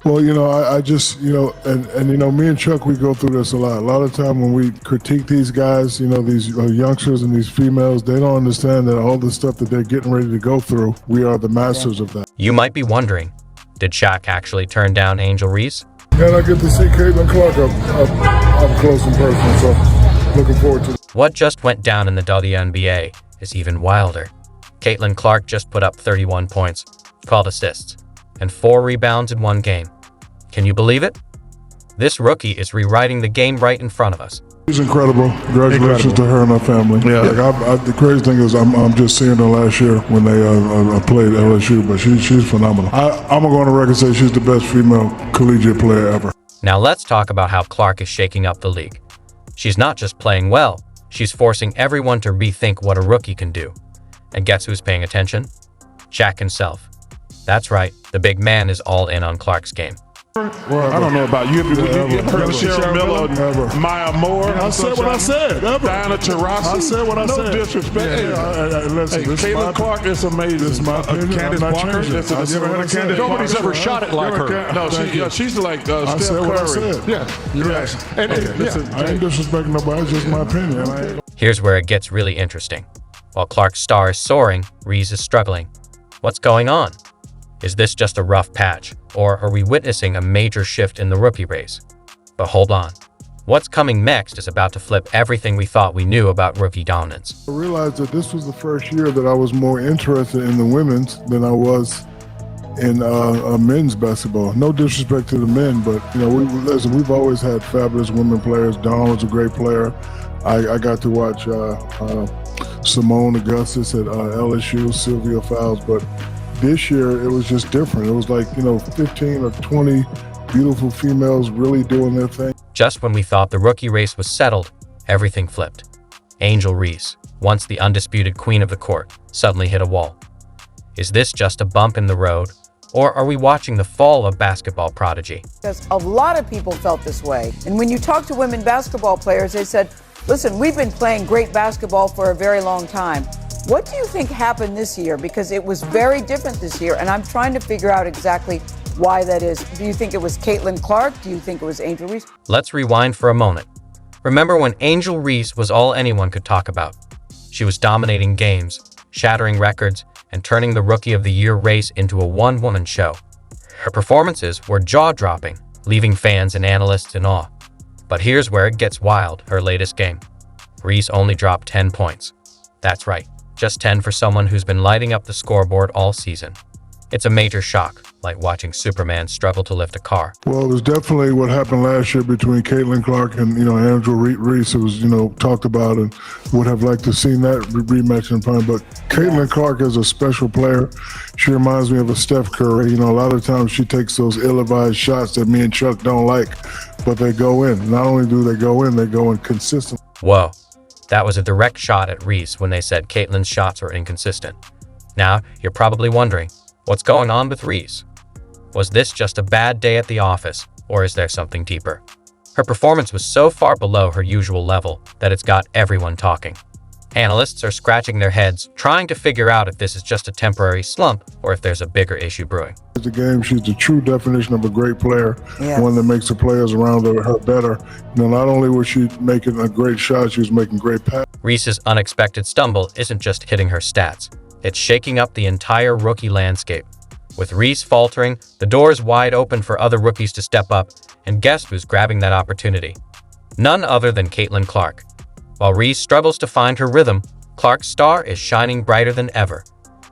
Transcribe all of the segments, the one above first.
Well, I just, me and Chuck, we go through this a lot. A lot of time when we critique these guys, these youngsters and these females, they don't understand that all the stuff that they're getting ready to go through, we are the masters of that. You might be wondering, did Shaq actually turn down Angel Reese? And I get to see Caitlin Clark up close in person, so looking forward to it. What just went down in the WNBA is even wilder. Caitlin Clark just put up 31 points, 12 assists, and 4 rebounds in one game. Can you believe it? This rookie is rewriting the game right in front of us. She's incredible. Congratulations to her and her family. Yeah. The crazy thing is I'm just seeing her last year when they played LSU, but she's phenomenal. I'm going to go on the record and say she's the best female collegiate player ever. Now let's talk about how Clark is shaking up the league. She's not just playing well, she's forcing everyone to rethink what a rookie can do. And guess who's paying attention? Shaq himself. That's right, the big man is all in on Clark's game. Well, I don't know about you. Have you heard of Cheryl Miller, Maya Moore? I said what I said. Diana Taurasi. I said what I said. No disrespect. Listen, Caitlin Clark is amazing. This is my opinion. Candace Walker. I've never had a Candace Nobody's Walker. ever shot it like her. No, she's like Steph said what I Curry. said. Yeah. Listen, I ain't disrespecting nobody. It's just my opinion. Here's where it gets really interesting. While Clark's star is soaring, Reese is struggling. What's going on? Is this just a rough patch, or are we witnessing a major shift in the rookie race? But hold on. What's coming next is about to flip everything we thought we knew about rookie dominance. I realized that this was the first year that I was more interested in the women's than I was in men's basketball. No disrespect to the men, but we've always had fabulous women players. Dawn was a great player. I got to watch Simone Augustus at LSU, Sylvia Fowles, but this year it was just different. It was like 15 or 20 beautiful females really doing their thing. Just when we thought the rookie race was settled, everything flipped. Angel Reese, once the undisputed queen of the court, suddenly hit a wall. Is this just a bump in the road, or are we watching the fall of basketball prodigy? Because a lot of people felt this way. And when you talk to women basketball players, they said, listen, we've been playing great basketball for a very long time. What do you think happened this year? Because it was very different this year, and I'm trying to figure out exactly why that is. Do you think it was Caitlin Clark? Do you think it was Angel Reese? Let's rewind for a moment. Remember when Angel Reese was all anyone could talk about? She was dominating games, shattering records, and turning the Rookie of the Year race into a one-woman show. Her performances were jaw-dropping, leaving fans and analysts in awe. But here's where it gets wild, her latest game. Reese only dropped 10 points. That's right. Just 10 for someone who's been lighting up the scoreboard all season. It's a major shock, like watching Superman struggle to lift a car. Well, it was definitely what happened last year between Caitlin Clark and, Angel Reese. It was, talked about, and would have liked to seen that rematch in time. But Caitlin Clark is a special player. She reminds me of a Steph Curry. A lot of times she takes those ill-advised shots that me and Chuck don't like, but they go in. Not only do they go in consistently. Whoa. That was a direct shot at Reese when they said Caitlin's shots were inconsistent. Now, you're probably wondering, what's going on with Reese? Was this just a bad day at the office, or is there something deeper? Her performance was so far below her usual level that it's got everyone talking. Analysts are scratching their heads, trying to figure out if this is just a temporary slump or if there's a bigger issue brewing. The game, she's the true definition of a great player, Yes. One that makes the players around her better. Not only was she making a great shot, she was making great passes. Reese's unexpected stumble isn't just hitting her stats, it's shaking up the entire rookie landscape. With Reese faltering, the door's wide open for other rookies to step up, and guess who's grabbing that opportunity? None other than Caitlin Clark. While Reese struggles to find her rhythm, Clark's star is shining brighter than ever.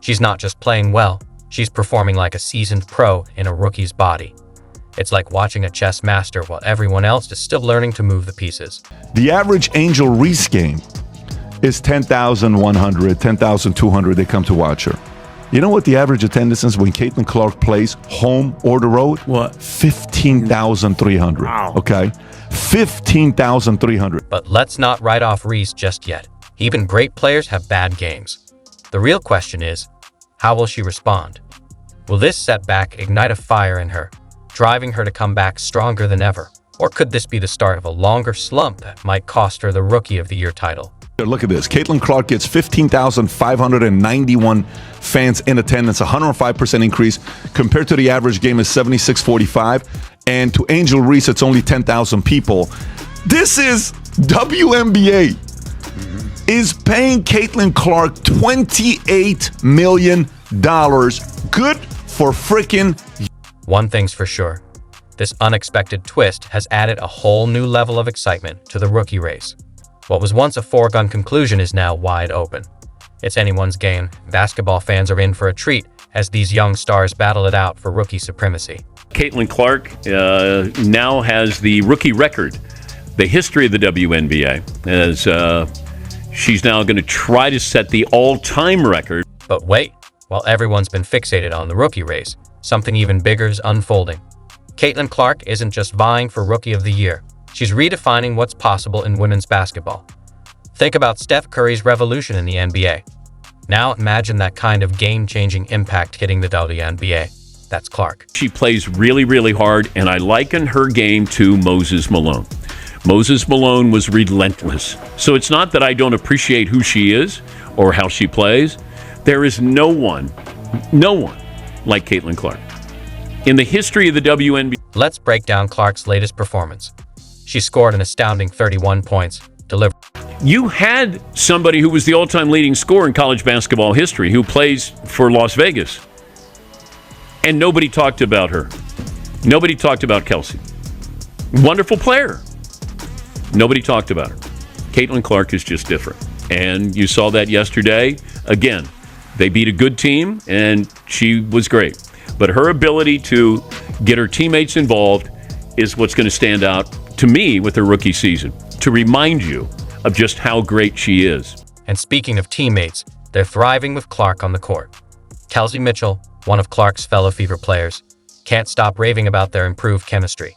She's not just playing well, she's performing like a seasoned pro in a rookie's body. It's like watching a chess master while everyone else is still learning to move the pieces. The average Angel Reese game is 10,100, 10,200 they come to watch her. You know what the average attendance is when Caitlin Clark plays home or the road? What? 15,300. Wow. Okay? 15,300. But let's not write off Reese just yet. Even great players have bad games. The real question is, how will she respond? Will this setback ignite a fire in her, driving her to come back stronger than ever? Or could this be the start of a longer slump that might cost her the Rookie of the Year title? Look at this. Caitlin Clark gets 15,591 fans in attendance, 105% increase compared to the average game is 7645. And to Angel Reese, it's only 10,000 people. This is WNBA is paying Caitlin Clark $28 million. Good for freaking. One thing's for sure. This unexpected twist has added a whole new level of excitement to the rookie race. What was once a foregone conclusion is now wide open. It's anyone's game. Basketball fans are in for a treat as these young stars battle it out for rookie supremacy. Caitlin Clark now has the rookie record, the history of the WNBA, as she's now going to try to set the all-time record. But wait, while everyone's been fixated on the rookie race, something even bigger is unfolding. Caitlin Clark isn't just vying for Rookie of the Year. She's redefining what's possible in women's basketball. Think about Steph Curry's revolution in the NBA. Now imagine that kind of game-changing impact hitting the WNBA. That's Clark. She plays really, really hard, and I liken her game to Moses Malone. Moses Malone was relentless. So it's not that I don't appreciate who she is or how she plays. There is no one like Caitlin Clark. In the history of the WNBA. Let's break down Clark's latest performance. She scored an astounding 31 points, delivered. You had somebody who was the all-time leading scorer in college basketball history who plays for Las Vegas. And nobody talked about her. Nobody talked about Kelsey. Wonderful player. Nobody talked about her. Caitlin Clark is just different. And you saw that yesterday. Again, they beat a good team, and she was great. But her ability to get her teammates involved is what's going to stand out to me with her rookie season, to remind you of just how great she is. And speaking of teammates, they're thriving with Clark on the court. Kelsey Mitchell, one of Clark's fellow Fever players, can't stop raving about their improved chemistry.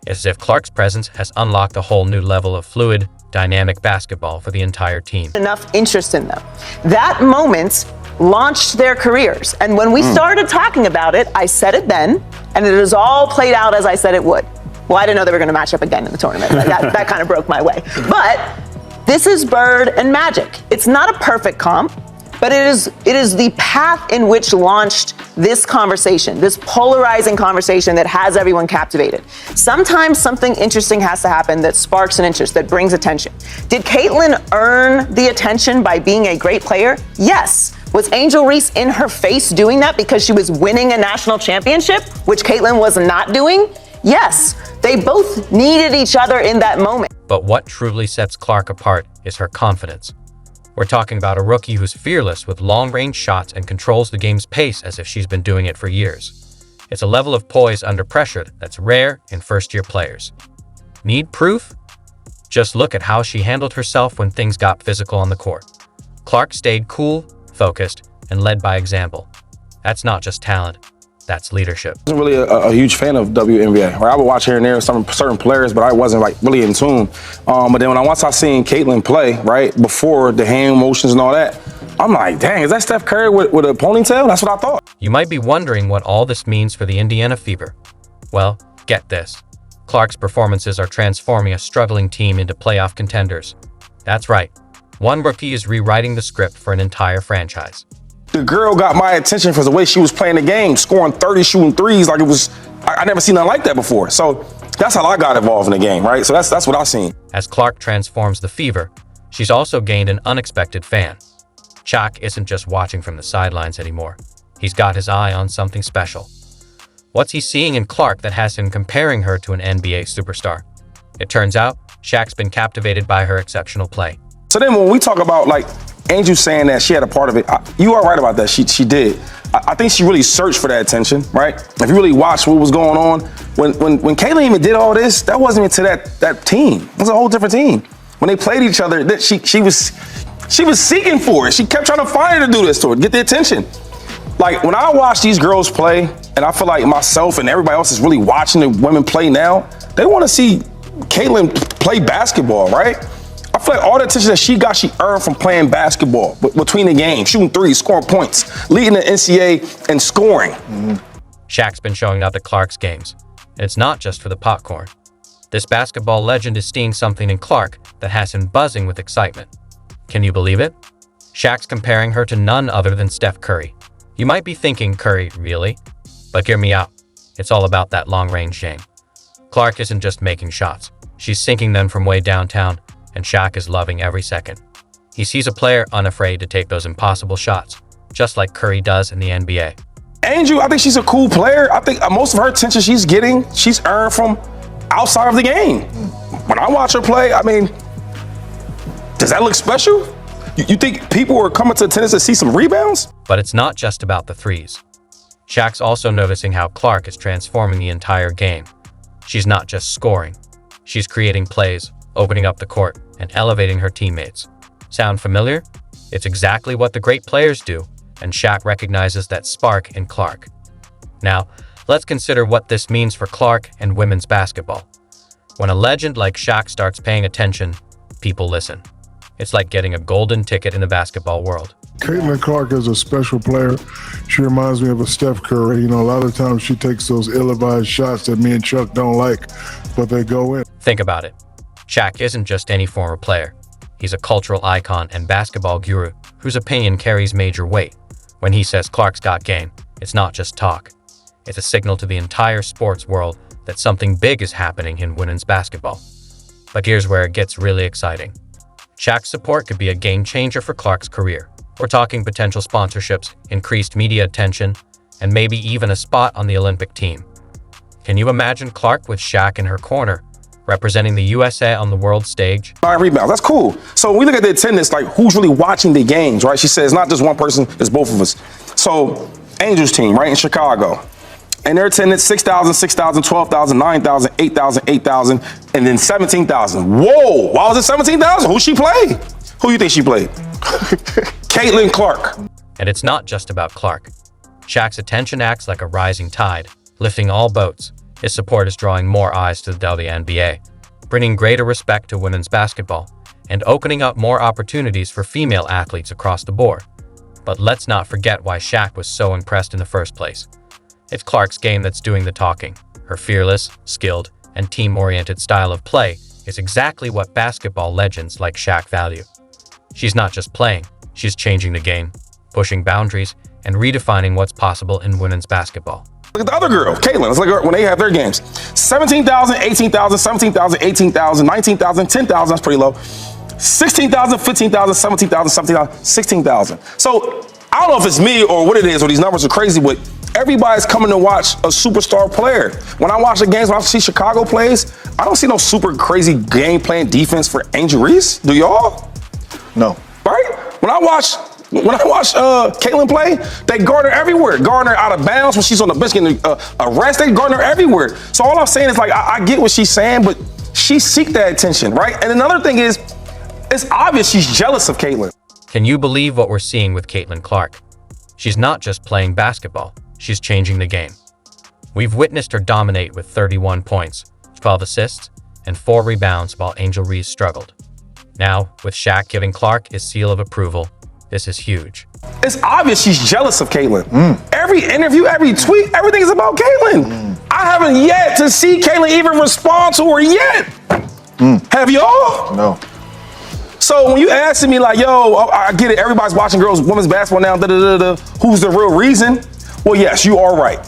It's as if Clark's presence has unlocked a whole new level of fluid, dynamic basketball for the entire team. Enough interest in them. That moment launched their careers. And when we started talking about it, I said it then, and it has all played out as I said it would. Well, I didn't know they were going to match up again in the tournament. That kind of broke my way. But this is Bird and Magic. It's not a perfect comp, but it is the path in which launched this conversation, this polarizing conversation that has everyone captivated. Sometimes something interesting has to happen that sparks an interest, that brings attention. Did Caitlin earn the attention by being a great player? Yes. Was Angel Reese in her face doing that because she was winning a national championship, which Caitlin was not doing? Yes. They both needed each other in that moment. But what truly sets Clark apart is her confidence. We're talking about a rookie who's fearless with long-range shots and controls the game's pace as if she's been doing it for years. It's a level of poise under pressure that's rare in first-year players. Need proof? Just look at how she handled herself when things got physical on the court. Clark stayed cool, focused, and led by example. That's not just talent. That's leadership. I wasn't really a huge fan of WNBA. Right? I would watch here and there some certain players, but I wasn't like really in tune. But then once I seen Caitlin play, right, before the hand motions and all that, I'm like, dang, is that Steph Curry with a ponytail? That's what I thought. You might be wondering what all this means for the Indiana Fever. Well, get this. Clark's performances are transforming a struggling team into playoff contenders. That's right. One rookie is rewriting the script for an entire franchise. The girl got my attention for the way she was playing the game, scoring 30, shooting threes like it was, I never seen nothing like that before. So that's how I got involved in the game, right? So that's what I seen. As Clark transforms the Fever, she's also gained an unexpected fan. Shaq isn't just watching from the sidelines anymore. He's got his eye on something special. What's he seeing in Clark that has him comparing her to an NBA superstar? It turns out, Shaq's been captivated by her exceptional play. So then when we talk about like Angel saying that she had a part of it, you are right about that. She did. I think she really searched for that attention, right? If you really watch what was going on, when Caitlin even did all this, that wasn't even to that team. It was a whole different team. When they played each other, she was seeking for it. She kept trying to find her to do this to her, get the attention. Like when I watch these girls play, and I feel like myself and everybody else is really watching the women play now, they want to see Caitlin play basketball, right? I feel like all the attention that she got, she earned from playing basketball between the games, shooting threes, scoring points, leading the NCAA and scoring. Shaq's been showing up at Clark's games, and it's not just for the popcorn. This basketball legend is seeing something in Clark that has him buzzing with excitement. Can you believe it? Shaq's comparing her to none other than Steph Curry. You might be thinking, Curry, really? But hear me out. It's all about that long-range game. Clark isn't just making shots. She's sinking them from way downtown, and Shaq is loving every second. He sees a player unafraid to take those impossible shots, just like Curry does in the NBA. Angel, I think she's a cool player. I think most of her attention she's earned from outside of the game. When I watch her play, I mean, does that look special? You think people are coming to attendance to see some rebounds? But it's not just about the threes. Shaq's also noticing how Clark is transforming the entire game. She's not just scoring. She's creating plays, opening up the court, and elevating her teammates. Sound familiar? It's exactly what the great players do, and Shaq recognizes that spark in Clark. Now, let's consider what this means for Clark and women's basketball. When a legend like Shaq starts paying attention, people listen. It's like getting a golden ticket in the basketball world. Caitlin Clark is a special player. She reminds me of a Steph Curry. You know, a lot of times she takes those ill-advised shots that me and Chuck don't like, but they go in. Think about it. Shaq isn't just any former player. He's a cultural icon and basketball guru whose opinion carries major weight. When he says Clark's got game, it's not just talk. It's a signal to the entire sports world that something big is happening in women's basketball. But here's where it gets really exciting. Shaq's support could be a game changer for Clark's career. We're talking potential sponsorships, increased media attention, and maybe even a spot on the Olympic team. Can you imagine Clark with Shaq in her corner, representing the USA on the world stage? 9 rebounds, that's cool. So when we look at the attendance, like who's really watching the games, right? She says not just one person, it's both of us. So Angels team, right, in Chicago. And their attendance, 6,000, 6,000, 12,000, 9,000, 8,000, 8,000, and then 17,000. Whoa, why was it 17,000? Who she played? Who you think she played? Caitlin Clark. And it's not just about Clark. Shaq's attention acts like a rising tide, lifting all boats. His support is drawing more eyes to the WNBA, bringing greater respect to women's basketball, and opening up more opportunities for female athletes across the board. But let's not forget why Shaq was so impressed in the first place. It's Clark's game that's doing the talking. Her fearless, skilled, and team-oriented style of play is exactly what basketball legends like Shaq value. She's not just playing, she's changing the game, pushing boundaries, and redefining what's possible in women's basketball. Look at the other girl, Caitlin. It's like when they have their games. 17,000, 18,000, 17,000, 18,000, 19,000, 10,000, that's pretty low. 16,000, 15,000, 17,000, 17,000, 16,000. So I don't know if it's me or what it is, or these numbers are crazy, but everybody's coming to watch a superstar player. When I watch the games, when I see Chicago plays, I don't see no super crazy game plan defense for Angel Reese. Do y'all? No. Right? When I watch Caitlin play, they guard her everywhere. Guard her out of bounds when she's on the bench getting arrested. They guard her everywhere. So all I'm saying is, like, I get what she's saying, but she seek that attention, right? And another thing is, it's obvious she's jealous of Caitlin. Can you believe what we're seeing with Caitlin Clark? She's not just playing basketball, she's changing the game. We've witnessed her dominate with 31 points, 12 assists, and 4 rebounds while Angel Reese struggled. Now, with Shaq giving Clark his seal of approval, this is huge. It's obvious she's jealous of Caitlin. Every interview, every tweet, everything is about Caitlin. I haven't yet to see Caitlin even respond to her yet. Have y'all? No. So when you asking me like, yo, I get it, everybody's watching women's basketball now, who's the real reason? Well, yes, you are right.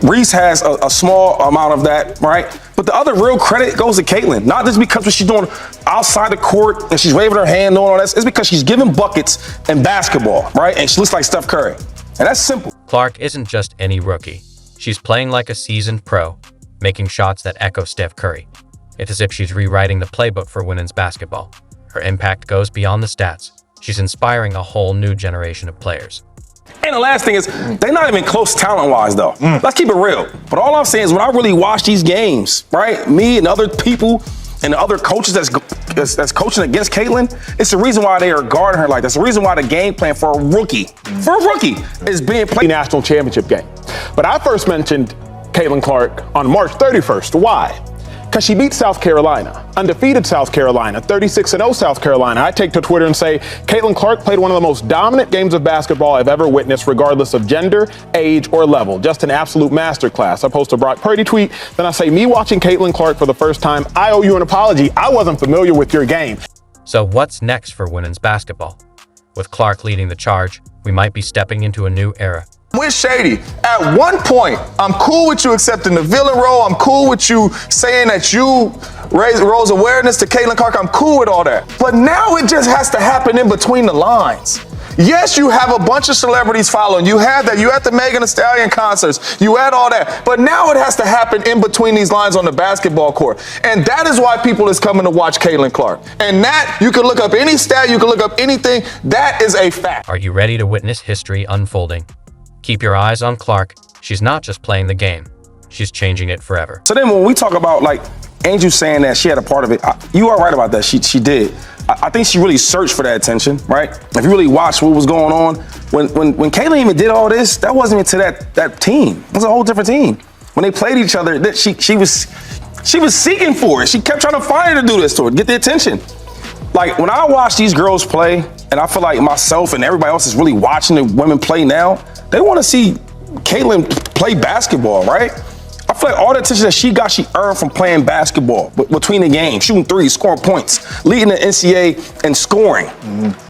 Reese has a small amount of that, right? But the other real credit goes to Caitlin, not just because what she's doing outside the court and she's waving her hand, doing all that. It's because she's giving buckets in basketball, right? And she looks like Steph Curry. And that's simple. Clark isn't just any rookie. She's playing like a seasoned pro, making shots that echo Steph Curry. It's as if she's rewriting the playbook for women's basketball. Her impact goes beyond the stats. She's inspiring a whole new generation of players. And the last thing is, they're not even close talent-wise, though. Let's keep it real. But all I'm saying is, when I really watch these games, right, me and other people and the other coaches that's coaching against Caitlin, it's the reason why they are guarding her like that. It's the reason why the game plan for a rookie is being played. National championship game. But I first mentioned Caitlin Clark on March 31st. Why? Because she beat South Carolina, undefeated South Carolina, 36-0 South Carolina. I take to Twitter and say, Caitlin Clark played one of the most dominant games of basketball I've ever witnessed, regardless of gender, age, or level. Just an absolute masterclass. I post a Brock Purdy tweet, then I say, me watching Caitlin Clark for the first time, I owe you an apology. I wasn't familiar with your game. So what's next for women's basketball? With Clark leading the charge, we might be stepping into a new era. With Shady, at one point, I'm cool with you accepting the villain role. I'm cool with you saying that you rose awareness to Caitlin Clark. I'm cool with all that. But now it just has to happen in between the lines. Yes, you have a bunch of celebrities following. You had that. You had the Megan Thee Stallion concerts. You had all that. But now it has to happen in between these lines on the basketball court. And that is why people is coming to watch Caitlin Clark. And that, you can look up any stat, you can look up anything. That is a fact. Are you ready to witness history unfolding? Keep your eyes on Clark. She's not just playing the game. She's changing it forever. So then when we talk about, like, Angel saying that she had a part of it, you are right about that. She did. I think she really searched for that attention, right? If you really watch what was going on, when Caitlin even did all this, that wasn't even to that team. It was a whole different team. When they played each other, she was seeking for it. She kept trying to find her to do this to her, get the attention. Like, when I watch these girls play, and I feel like myself and everybody else is really watching the women play now, they want to see Caitlin play basketball, right? I feel like all the attention that she earned from playing basketball between the games, shooting threes, scoring points, leading the NCAA and scoring.